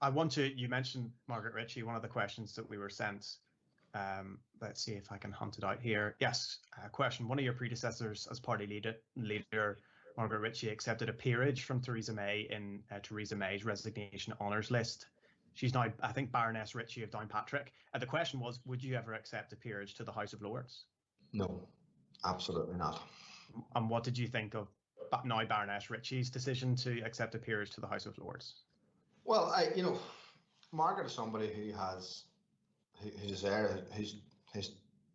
I want to, you mentioned Margaret Ritchie, one of the questions that we were sent. Let's see if I can hunt it out here. Yes, question. One of your predecessors as party leader, Margaret Ritchie, accepted a peerage from Theresa May in Theresa May's resignation honours list. She's now, I think, Baroness Ritchie of Downpatrick. The question was, would you ever accept a peerage to the House of Lords? No, absolutely not. And what did you think of now Baroness Ritchie's decision to accept a peerage to the House of Lords? Well, Margaret is somebody who's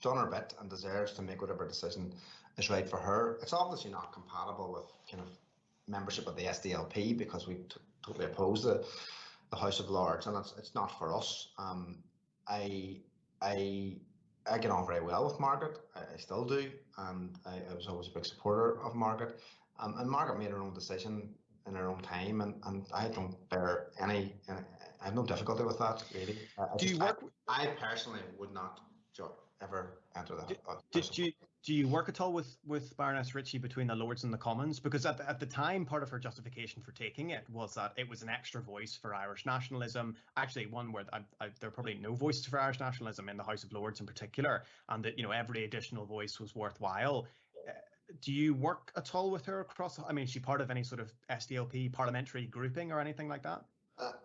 done her bit and deserves to make whatever decision is right for her. It's obviously not compatible with kind of membership of the SDLP, because we totally oppose the House of Lords, and it's not for us. I get on very well with Margaret. I still do, and I was always a big supporter of Margaret. And Margaret made her own decision in her own time, and I don't bear I have no difficulty with that, really. I personally would not ever enter that. Do you work at all with Baroness Ritchie between the Lords and the Commons? Because at the time, part of her justification for taking it was that it was an extra voice for Irish nationalism. Actually, one where there are probably no voices for Irish nationalism in the House of Lords in particular, and that every additional voice was worthwhile. Do you work at all with her across? I mean, is she part of any sort of SDLP parliamentary grouping or anything like that?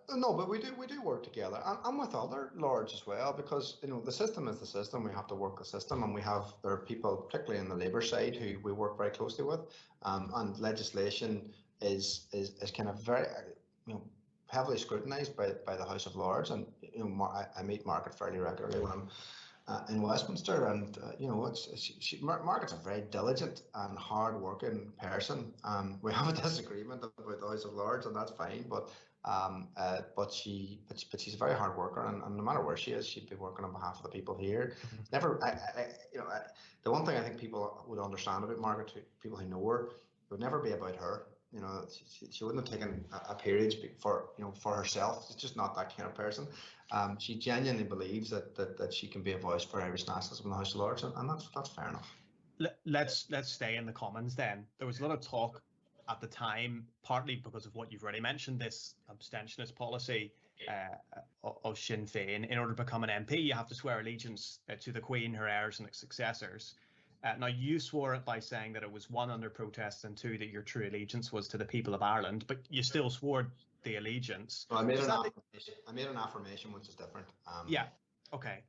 No, but we do work together, and with other lords as well, because the system is the system. We have to work the system, and there are people, particularly in the Labour side, who we work very closely with, and legislation is kind of very heavily scrutinised by the House of Lords, and I meet Margaret fairly regularly when I'm in Westminster, and Margaret's a very diligent and hard-working person. We have a disagreement about the House of Lords, and that's fine, but she's a very hard worker, and no matter where she is, she'd be working on behalf of the people here. Never, the one thing I think people would understand about Margaret, people who know her, it would never be about her. She wouldn't have taken a peerage for herself. She's just not that kind of person. She genuinely believes that she can be a voice for Irish nationalism in the House of Lords, and that's fair enough. Let's stay in the Commons then. There was a lot of talk at the time, partly because of what you've already mentioned, this abstentionist policy of Sinn Féin. In order to become an MP, you have to swear allegiance to the Queen, her heirs and successors. Now, you swore it by saying that it was one, under protest, and two, that your true allegiance was to the people of Ireland, but you still swore the allegiance. Well, I made an affirmation, which is different. Yeah, okay.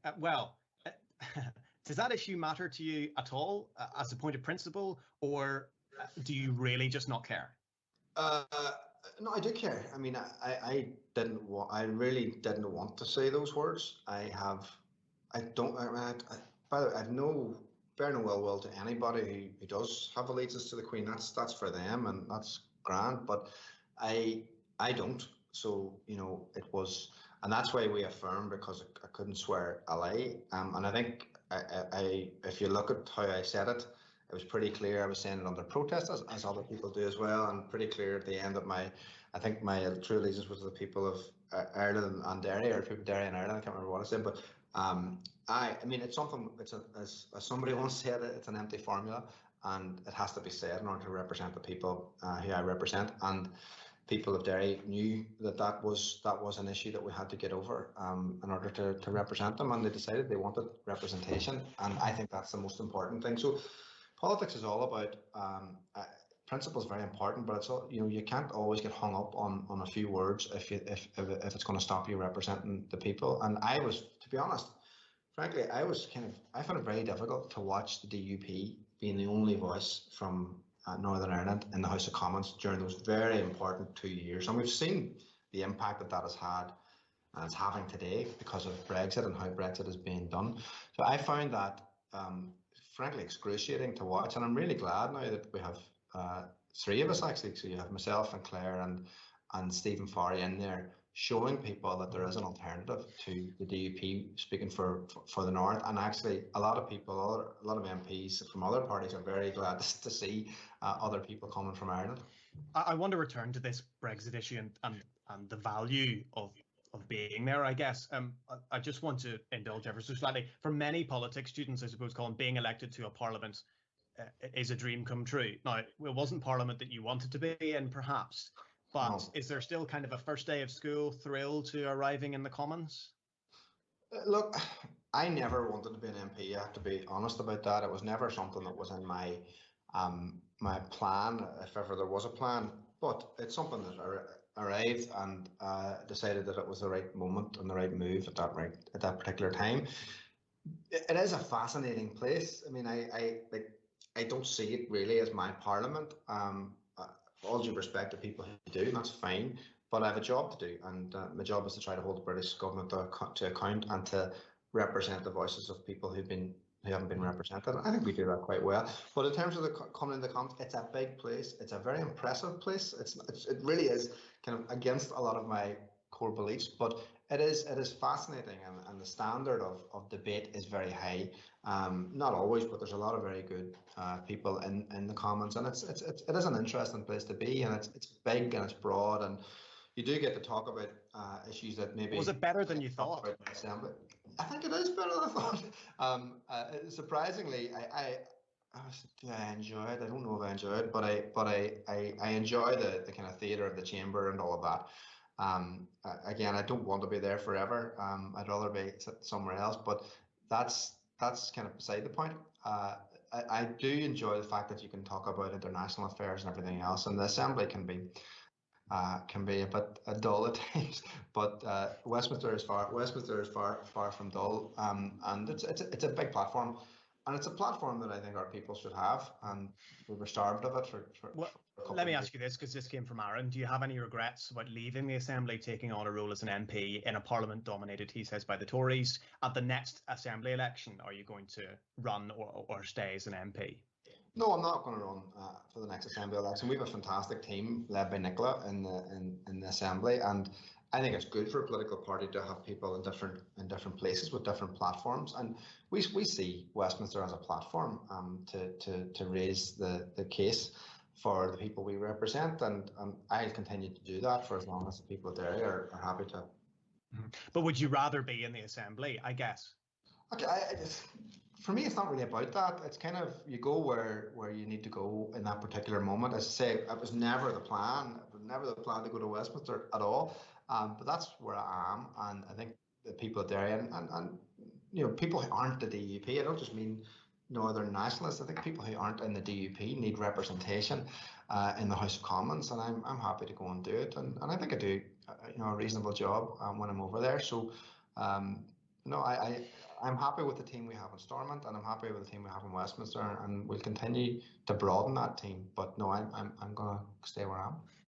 Does that issue matter to you at all as a point of principle, or do you really just not care? No, I do care. I mean, I really didn't want to say those words. By the way, I've bear no ill will to anybody who does have allegiance to the Queen. That's for them, and that's grand. But I don't. So it was, and that's why we affirmed, because I couldn't swear a lie. And I think if you look at how I said it, it was pretty clear. I was saying it under protest, as other people do as well, and pretty clear at the end that my true allegiance was to the people of Ireland and Derry, or people of Derry and Ireland. I can't remember what I said, but I mean, it's something. As somebody once said, it's an empty formula, and it has to be said in order to represent the people who I represent. And people of Derry knew that was an issue that we had to get over in order to represent them, and they decided they wanted representation, and I think that's the most important thing. So politics is all about principle is very important, but it's all, you can't always get hung up on a few words if it's going to stop you representing the people. And I was, to be honest, frankly, I found it very difficult to watch the DUP being the only voice from Northern Ireland in the House of Commons during those very important 2 years. And we've seen the impact that has had, and it's having today, because of Brexit and how Brexit is being done. So I found that frankly excruciating to watch, and I'm really glad now that we have three of us, actually. So you have myself and Claire and Stephen Farry in there, showing people that there is an alternative to the DUP speaking for the North. And actually a lot of people, a lot of MPs from other parties are very glad to see other people coming from Ireland. I want to return to this Brexit issue and the value of being there, I guess. I just want to indulge ever so slightly. For many politics students, I suppose, Colin, being elected to a parliament is a dream come true. Now, it wasn't parliament that you wanted to be in, perhaps, But No. is there still kind of a first day of school thrill to arriving in the Commons? Look, I never wanted to be an MP. I have to be honest about that. It was never something that was in my plan, if ever there was a plan. But it's something that arrived, and decided that it was the right moment and the right move at that particular time. It is a fascinating place. I mean, I don't see it really as my parliament. All due respect to people who do, and that's fine. But I have a job to do, and my job is to try to hold the British government to account and to represent the voices of people who haven't been represented. I think we do that quite well. But in terms of coming in the Commons, it's a big place. It's a very impressive place. It really is kind of against a lot of my core beliefs, but it is fascinating, and the standard of debate is very high. Not always, but there's a lot of very good people in the Commons, and it is an interesting place to be, and it's big and it's broad, and you do get to talk about issues that maybe. Was it better than you thought? Assembly. I think it is better than I thought. Surprisingly, do I enjoy it? I don't know if I enjoy it, but I enjoy the kind of theatre of the chamber and all of that. Again, I don't want to be there forever. I'd rather be somewhere else, but that's kind of beside the point. I do enjoy the fact that you can talk about international affairs and everything else, and the Assembly can be a bit dull at times. But Westminster is far from dull, and it's a big platform, and it's a platform that I think our people should have, and we were starved of it for let me ask you this, because this came from Aaron. Do you have any regrets about leaving the Assembly, taking on a role as an MP in a Parliament dominated, he says, by the Tories? At the next Assembly election, are you going to run or stay as an MP? No, I'm not going to run for the next Assembly election. We have a fantastic team led by Nicola in the Assembly, and I think it's good for a political party to have people in different places with different platforms, and we see Westminster as a platform to raise the case for the people we represent, and I'll continue to do that for as long as the people there are happy to. But would you rather be in the Assembly, I guess? Okay, for me, it's not really about that. It's kind of, you go where you need to go in that particular moment. As I say, it was never the plan. It was never the plan to go to Westminster at all. But that's where I am, and I think the people there, and people who aren't the DUP. I don't just mean Northern Nationalists. I think people who aren't in the DUP need representation in the House of Commons, and I'm happy to go and do it. And I think I do a reasonable job when I'm over there. So I'm happy with the team we have in Stormont, and I'm happy with the team we have in Westminster, and we'll continue to broaden that team. But no, I'm going to stay where I am.